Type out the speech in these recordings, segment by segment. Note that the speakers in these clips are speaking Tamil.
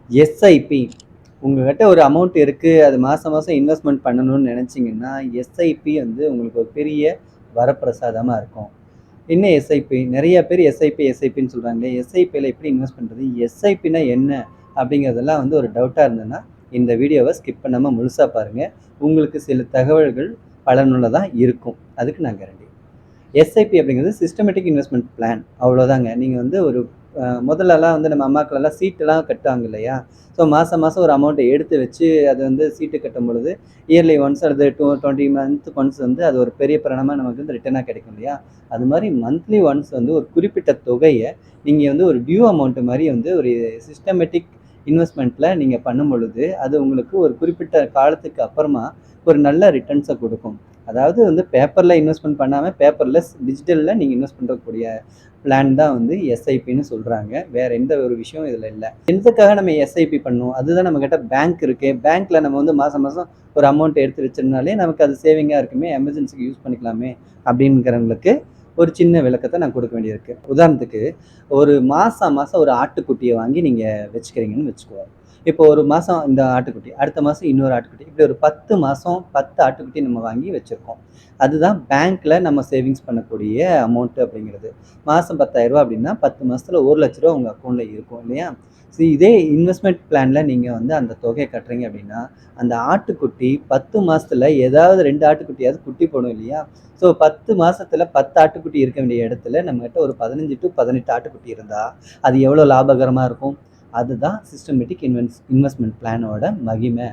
எஸ்ஐபி உங்ககிட்ட ஒரு அமௌண்ட் இருக்குது, அது மாதம் மாதம் இன்வெஸ்ட்மெண்ட் பண்ணணும்னு நினச்சிங்கன்னா எஸ்ஐபி வந்து உங்களுக்கு ஒரு பெரிய வரப்பிரசாதமாக இருக்கும். என்ன எஸ்ஐபி? நிறைய பேர் எஸ்ஐபின்னு சொல்கிறாங்களே, எஸ்ஐபியில் எப்படி இன்வெஸ்ட் பண்ணுறது, எஸ்ஐபினா என்ன அப்படிங்கிறதெல்லாம் வந்து ஒரு டவுட்டாக இருந்ததுன்னா இந்த வீடியோவை ஸ்கிப் பண்ணாமல் முழுசாக பாருங்கள். உங்களுக்கு சில தகவல்கள் பலனுள்ளதாக இருக்கும். அதுக்கு நான் கேரண்டி. எஸ்ஐபி அப்படிங்கிறது சிஸ்டமேட்டிக் இன்வெஸ்ட்மெண்ட் பிளான், அவ்வளோதாங்க. நீங்கள் வந்து ஒரு முதல்லலாம் வந்து நம்ம அம்மாக்களெல்லாம் சீட்டெல்லாம் கட்டுவாங்க இல்லையா? ஸோ மாதம் மாதம் ஒரு அமௌண்ட்டை எடுத்து வச்சு அது வந்து சீட்டு கட்டும் பொழுது இயர்லி ஒன்ஸ் அல்லது 20 மந்த் ஒன்ஸ் வந்து அது ஒரு பெரிய பணமாக நமக்கு வந்து ரிட்டனாக கிடைக்கும் இல்லையா? அது மாதிரி மந்த்லி ஒன்ஸ் வந்து ஒரு குறிப்பிட்ட தொகையை நீங்கள் வந்து ஒரு டியூ அமௌண்ட் மாதிரி வந்து ஒரு சிஸ்டமேட்டிக் இன்வெஸ்ட்மெண்ட்டில் நீங்கள் பண்ணும் பொழுது அது உங்களுக்கு ஒரு குறிப்பிட்ட காலத்துக்கு அப்புறமா ஒரு நல்ல ரிட்டர்ன்ஸை கொடுக்கும். அதாவது வந்து பேப்பரில் இன்வெஸ்ட்மெண்ட் பண்ணாமல் பேப்பர்லெஸ் டிஜிட்டலில் நீங்கள் இன்வெஸ்ட் பண்ணுறக்கூடிய பிளான் தான் வந்து எஸ்ஐபின்னு சொல்கிறாங்க. வேறு எந்த ஒரு விஷயம் இதில் இல்லை. எதுக்காக நம்ம எஸ்ஐபி பண்ணணும்? அதுதான் நம்மக்கிட்ட பேங்க் இருக்குது. பேங்க்கில் நம்ம வந்து மாதம் மாதம் ஒரு அமௌண்ட் எடுத்து வச்சிருந்தாலே நமக்கு அது சேவிங்காக இருக்குமே, எமர்ஜென்சிக்கு யூஸ் பண்ணிக்கலாமே அப்படிங்கிறவங்களுக்கு ஒரு சின்ன விளக்கத்தை நான் கொடுக்க வேண்டியிருக்கு. உதாரணத்துக்கு ஒரு மாதம் ஒரு ஆட்டுக்குட்டியை வாங்கி நீங்கள் வச்சுக்கிறீங்கன்னு வச்சுக்குவோம். இப்போ ஒரு மாதம் இந்த ஆட்டுக்குட்டி, அடுத்த மாதம் இன்னொரு ஆட்டுக்குட்டி, இப்படி ஒரு 10 மாதம் 10 ஆட்டுக்குட்டி நம்ம வாங்கி வச்சுருக்கோம். அதுதான் பேங்க்கில் நம்ம சேவிங்ஸ் பண்ணக்கூடிய அமௌண்ட்டு அப்படிங்கிறது. மாதம் 10,000 அப்படின்னா 10 மாதத்தில் 1,00,000 உங்கள் அக்கௌண்ட்டில் இருக்கும் இல்லையா? ஸோ இதே இன்வெஸ்ட்மெண்ட் பிளானில் நீங்கள் வந்து அந்த தொகையை கட்டுறீங்க அப்படின்னா அந்த ஆட்டுக்குட்டி 10 மாதத்தில் ஏதாவது 2 ஆட்டுக்குட்டியாவது குட்டி போடும் இல்லையா? ஸோ 10 மாதத்தில் 10 ஆட்டுக்குட்டி இருக்க வேண்டிய இடத்துல நம்மகிட்ட ஒரு 15 to 18 ஆட்டுக்குட்டி இருந்தால் அது எவ்வளோ லாபகரமாக இருக்கும்? அதுதான் சிஸ்டமேட்டிக் இன்வெஸ்ட்மெண்ட் பிளானோட மகிமை.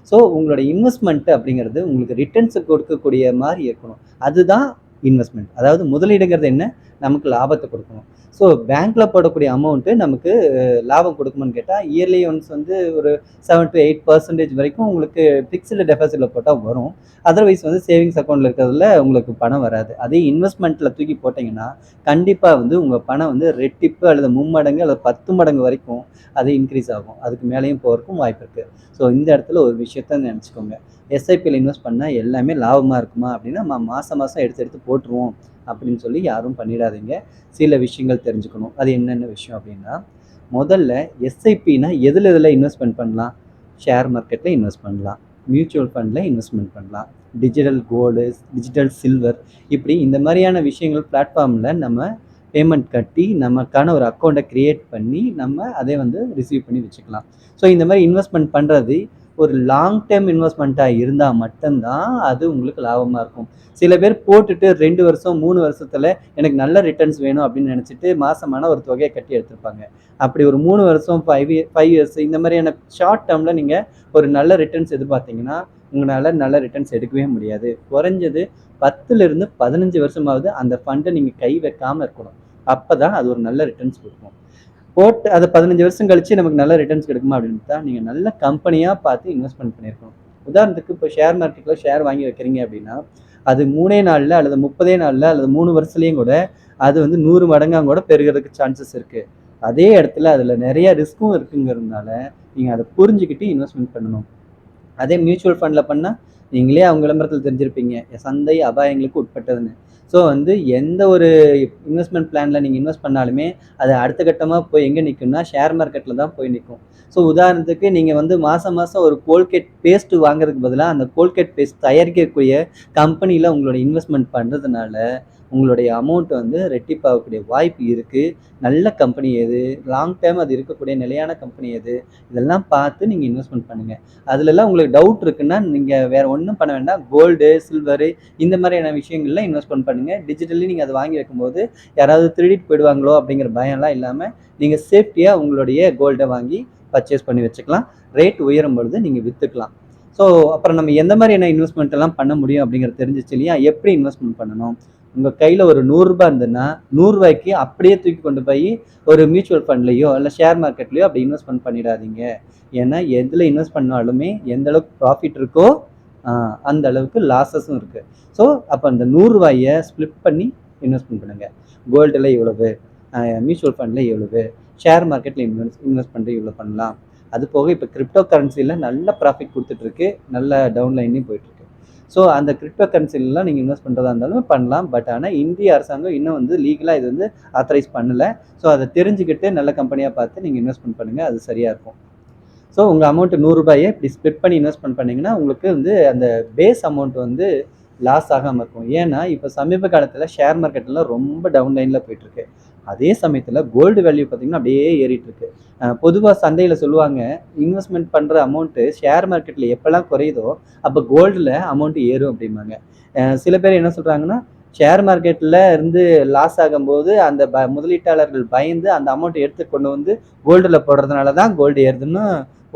ஸோ உங்களோட இன்வெஸ்ட்மெண்ட் அப்படிங்கிறது உங்களுக்கு ரிட்டர்ன்ஸை கொடுக்கக்கூடிய மாதிரி இருக்கணும். அதுதான் இன்வெஸ்ட்மெண்ட். அதாவது முதலீடுங்கிறது என்ன? நமக்கு லாபத்தை கொடுக்கணும். ஸோ பேங்க்கில் போடக்கூடிய அமௌண்ட்டு நமக்கு லாபம் கொடுக்குமான்னு கேட்டால் இயர்லி ஒன்ஸ் வந்து ஒரு 7 to 8% வரைக்கும் உங்களுக்கு ஃபிக்ஸ்டு டெபாசிட்டில் போட்டால் வரும். அதர்வைஸ் வந்து சேவிங்ஸ் அக்கௌண்ட்டில் இருக்கிறதுல உங்களுக்கு பணம் வராது. அதே இன்வெஸ்ட்மெண்ட்டில் தூக்கி போட்டிங்கன்னா கண்டிப்பாக வந்து உங்கள் பணம் வந்து ரெட்டிப்பு அல்லது மும்மடங்கு அல்லது 10 மடங்கு வரைக்கும் அது இன்க்ரீஸ் ஆகும். அதுக்கு மேலேயும் போகிறதுக்கும் வாய்ப்பு இருக்குது. ஸோ இந்த இடத்துல ஒரு விஷயத்த நினச்சிக்கோங்க. எஸ்ஐபியில் இன்வெஸ்ட் பண்ணால் எல்லாமே லாபமாக இருக்குமா அப்படின்னா மாதம் மாதம் எடுத்து போட்டுருவோம் அப்படின்னு சொல்லி யாரும் பண்ணிடாதீங்க. சில விஷயங்கள் தெரிஞ்சுக்கணும். அது என்னென்ன விஷயம் அப்படின்னா, முதல்ல எஸ்ஐபினா எதில் இன்வெஸ்ட்மெண்ட் பண்ணலாம்? ஷேர் மார்க்கெட்டில் இன்வெஸ்ட் பண்ணலாம், மியூச்சுவல் ஃபண்டில் இன்வெஸ்ட்மெண்ட் பண்ணலாம், டிஜிட்டல் கோல்டு, டிஜிட்டல் சில்வர், இப்படி இந்த மாதிரியான விஷயங்கள் பிளாட்ஃபார்மில் நம்ம பேமெண்ட் கட்டி நமக்கான ஒரு அக்கௌண்ட்டை க்ரியேட் பண்ணி நம்ம அதை வந்து ரிசீவ் பண்ணி வச்சுக்கலாம். ஸோ இந்த மாதிரி இன்வெஸ்ட்மெண்ட் பண்ணுறது ஒரு லாங் டேர்ம் இன்வெஸ்ட்மெண்ட்டாக இருந்தால் மட்டும்தான் அது உங்களுக்கு லாபமாக இருக்கும். சில பேர் போட்டுட்டு 2 வருஷம் 3 வருஷத்தில் எனக்கு நல்ல ரிட்டர்ன்ஸ் வேணும் அப்படின்னு நினச்சிட்டு மாதமான ஒரு தொகையை கட்டி எடுத்துருப்பாங்க. அப்படி ஒரு 3 வருஷம் 5 இயர்ஸ் இந்த மாதிரியான ஷார்ட் டேர்மில் நீங்கள் ஒரு நல்ல ரிட்டர்ன்ஸ் எதிர்பார்த்தீங்கன்னா உங்களால் நல்ல ரிட்டர்ன்ஸ் எடுக்கவே முடியாது. குறைஞ்சது 10லிருந்து 15 வருஷமாவது அந்த ஃபண்டை நீங்கள் கை வைக்காமல் இருக்கணும். அப்போ தான் அது ஒரு நல்ல ரிட்டர்ன்ஸ் கொடுக்கும். போட்டு அதை 15 வருஷம் கழிச்சு நமக்கு நல்ல ரிட்டர்ன்ஸ் கிடைக்குமா அப்படின்னு பார்த்தா நீங்கள் நல்ல கம்பெனியாக பார்த்து இன்வெஸ்ட்மெண்ட் பண்ணியிருக்கணும். உதாரணத்துக்கு இப்போ ஷேர் மார்க்கெட்டில் ஷேர் வாங்கி வைக்கிறீங்க அப்படின்னா அது 3 நாளில் அல்லது 30 நாளில் அல்லது 3 வருஷத்துலேயும் கூட அது வந்து 100 மடங்காக கூட பெருகிறதுக்கு சான்சஸ் இருக்குது. அதே இடத்துல அதில் நிறைய ரிஸ்க்கும் இருக்குங்கிறதுனால நீங்கள் அதை புரிஞ்சுக்கிட்டு இன்வெஸ்ட்மெண்ட் பண்ணணும். அதே மியூச்சுவல் ஃபண்டில் பண்ணால் நீங்களே அவங்க விளம்பரத்தில் தெரிஞ்சிருப்பீங்க, சந்தை அபாயங்களுக்கு உட்பட்டதுன்னு. ஸோ வந்து எந்த ஒரு இன்வெஸ்ட்மெண்ட் பிளானில் நீங்கள் இன்வெஸ்ட் பண்ணாலுமே அது அடுத்த கட்டமாக போய் எங்கே நிற்கும்னா ஷேர் மார்க்கெட்டில் தான் போய் நிற்கும். ஸோ உதாரணத்துக்கு நீங்கள் வந்து மாதம் ஒரு கோல்கேட் பேஸ்ட்டு வாங்குறதுக்கு பதிலாக அந்த கோல்கேட் பேஸ்ட் தயாரிக்கக்கூடிய கம்பெனியில் உங்களோட இன்வெஸ்ட்மெண்ட் பண்ணுறதுனால உங்களுடைய அமௌண்ட் வந்து ரெட்டிப்பாகக்கூடிய வாய்ப்பு இருக்குது. நல்ல கம்பெனி எது, லாங் டேர்ம் அது இருக்கக்கூடிய நிலையான கம்பெனி எது, இதெல்லாம் பார்த்து நீங்கள் இன்வெஸ்ட்மெண்ட் பண்ணுங்கள். அதுலலாம் உங்களுக்கு டவுட் இருக்குன்னா நீங்கள் வேறு ஒன்றும் பண்ண வேண்டாம். கோல்டு, சில்வரு இந்த மாதிரியான விஷயங்கள்ல இன்வெஸ்ட்மெண்ட் பண்ணுங்கள். டிஜிட்டலி நீங்கள் அதை வாங்கி வைக்கும்போது யாராவது திருடிட்டு போயிடுவாங்களோ அப்படிங்கிற பயம்லாம் இல்லாமல் நீங்கள் சேஃப்டியாக உங்களுடைய கோல்டை வாங்கி பர்ச்சேஸ் பண்ணி வச்சுக்கலாம். ரேட் உயரும் பொழுது நீங்கள் விற்றுக்கலாம். ஸோ அப்புறம் நம்ம எந்த மாதிரியான இன்வெஸ்ட்மெண்ட் எல்லாம் பண்ண முடியும் அப்படிங்கிறது தெரிஞ்சிச்சு இல்லையா? எப்படி இன்வெஸ்ட்மெண்ட் பண்ணணும்? உங்கள் கையில் ஒரு 100 ரூபாய் இருந்ததுன்னா 100 ரூபாய்க்கு அப்படியே தூக்கி கொண்டு போய் ஒரு மியூச்சுவல் ஃபண்ட்லேயோ இல்லை ஷேர் மார்க்கெட்லேயோ அப்படி இன்வெஸ்ட்மெண்ட் பண்ணிடாதீங்க. ஏன்னா எதில் இன்வெஸ்ட் பண்ணாலுமே எந்த அளவுக்கு ப்ராஃபிட் இருக்கோ அந்த அளவுக்கு லாஸஸும் இருக்குது. ஸோ அப்போ அந்த 100 ரூபாயை ஸ்ப்ளிட் பண்ணி இன்வெஸ்ட்மெண்ட் பண்ணுங்கள். கோல்டில் இவ்வளவு, மியூச்சுவல் ஃபண்டில் இவ்வளவு, ஷேர் மார்க்கெட்டில் இன்வெஸ்ட் பண்ணுறது இவ்வளோ பண்ணலாம். அது போக இப்போ கிரிப்டோ கரன்சியில் நல்ல ப்ராஃபிட் கொடுத்துட்ருக்கு, நல்ல டவுன்லைன்லையும் போயிட்டுருக்கு. ஸோ அந்த கிரிப்டோ கரன்சிலாம் நீங்கள் இன்வெஸ்ட் பண்ணுறதா இருந்தாலும் பண்ணலாம். பட் ஆனால் இந்திய அரசாங்கம் இன்னும் வந்து லீகலாக இது வந்து ஆத்தரைஸ் பண்ணலை. ஸோ அதை தெரிஞ்சுக்கிட்டு நல்ல கம்பெனியாக பார்த்து நீங்கள் இன்வெஸ்ட்மெண்ட் பண்ணுங்கள். அது சரியாக இருக்கும். ஸோ உங்கள் அமௌண்ட்டு ரூ. 100 இப்படி ஸ்ப்ளிட் பண்ணி இன்வெஸ்ட்மெண்ட் பண்ணிங்கன்னா உங்களுக்கு வந்து அந்த பேஸ் அமௌண்ட் வந்து லாஸ் ஆகாமல் இருக்கும். ஏன்னா இப்போ சமீப காலத்தில் ஷேர் மார்க்கெட்டில் ரொம்ப டவுன் லைனில் போயிட்டுருக்கு. அதே சமயத்தில் கோல்டு வேல்யூ பார்த்தீங்கன்னா அப்படியே ஏறிட்டு இருக்கு. பொதுவாக சந்தையில் சொல்லுவாங்க, இன்வெஸ்ட்மெண்ட் பண்ணுற அமௌண்ட்டு ஷேர் மார்க்கெட்டில் எப்போல்லாம் குறையுதோ அப்போ கோல்டில் அமௌண்ட் ஏறும் அப்படிம்பாங்க. சில பேர் என்ன சொல்கிறாங்கன்னா, ஷேர் மார்க்கெட்டில் இருந்து லாஸ் ஆகும்போது அந்த முதலீட்டாளர்கள் பயந்து அந்த அமௌண்ட் எடுத்து கொண்டு வந்து கோல்டில் போடுறதுனால தான் கோல்டு ஏறுதுன்னு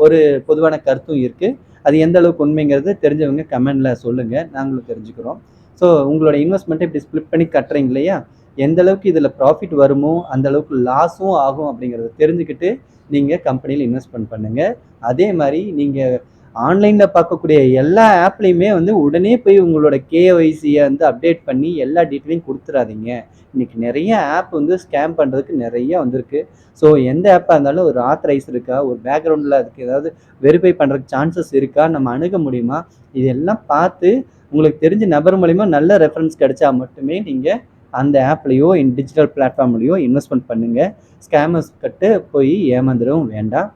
ஒரு பொதுவான கருத்தும் இருக்குது. அது எந்த அளவுக்கு உண்மைங்கிறது தெரிஞ்சவங்க கமெண்டில் சொல்லுங்கள், நாங்களும் தெரிஞ்சுக்கிறோம். ஸோ உங்களோட இன்வெஸ்ட்மெண்ட்டை இப்படி ஸ்ப்ளிட் பண்ணி கட்டுறீங்க இல்லையா, எந்த அளவுக்கு இதில் ப்ராஃபிட் வருமோ அந்த அளவுக்கு லாஸும் ஆகும் அப்படிங்கிறத தெரிஞ்சுக்கிட்டு நீங்கள் கம்பெனியில் இன்வெஸ்ட்மெண்ட் பண்ணுங்கள். அதே மாதிரி நீங்கள் ஆன்லைனில் பார்க்கக்கூடிய எல்லா ஆப்லேயுமே வந்து உடனே போய் உங்களோட கேஒய்சியை வந்து அப்டேட் பண்ணி எல்லா டீட்டெயிலையும் கொடுத்துடாதீங்க. இன்றைக்கி நிறைய ஆப் வந்து ஸ்கேம் பண்ணுறதுக்கு நிறைய வந்திருக்கு. ஸோ எந்த ஆப்பாக இருந்தாலும் ஒரு ஆத்தரைஸ் இருக்கா, ஒரு பேக்ரவுண்டில் அதுக்கு ஏதாவது வெரிஃபை பண்ணுறதுக்கு சான்சஸ் இருக்கா, நம்ம அணுக முடியுமா, இதெல்லாம் பார்த்து உங்களுக்கு தெரிஞ்ச நபர் மூலிமா நல்ல ரெஃபரன்ஸ் கிடைச்சா மட்டுமே நீங்கள் அந்த ஆப்லேயோ டிஜிட்டல் பிளாட்ஃபார்ம்லேயோ இன்வெஸ்ட்மெண்ட் பண்ணுங்கள். ஸ்கேமர்ஸ் கிட்ட போய் ஏமாந்துடவும் வேண்டாம்.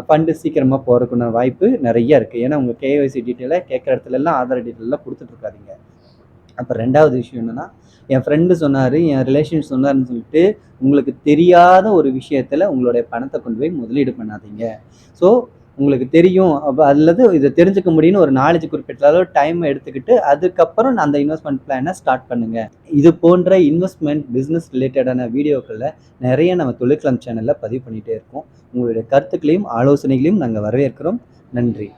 ஃபண்டு சீக்கிரமாக போகிறதுக்குண்டான வாய்ப்பு நிறைய இருக்குது. ஏன்னா உங்கள் கேஒய்சி டீட்டெயிலை கேட்குற இடத்துலலாம் ஆதார் டீட்டெயிலெலாம் கொடுத்துட்ருக்காதீங்க. அப்புறம் 2வது விஷயம் என்னென்னா, என் ஃப்ரெண்டு சொன்னார், என் ரிலேஷன் சொன்னார்னு சொல்லிட்டு உங்களுக்கு தெரியாத ஒரு விஷயத்தில் உங்களுடைய பணத்தை கொண்டு போய் முதலீடு பண்ணாதீங்க. ஸோ உங்களுக்கு தெரியும் அல்லது இதை தெரிஞ்சுக்க முடியும்னு ஒரு நாலேஜ் குறிப்பிட்ட அளவு டைம் எடுத்துக்கிட்டு அதுக்கப்புறம் அந்த இன்வெஸ்ட்மெண்ட் பிளானை ஸ்டார்ட் பண்ணுங்கள். இது போன்ற இன்வெஸ்ட்மெண்ட் பிஸ்னஸ் ரிலேட்டடான வீடியோக்களில் நிறைய நம்ம தொழில்களம் சேனலில் பதிவு பண்ணிகிட்டே இருக்கோம். உங்களுடைய கருத்துக்களையும் ஆலோசனைகளையும் நாங்கள் வரவேற்கிறோம். நன்றி.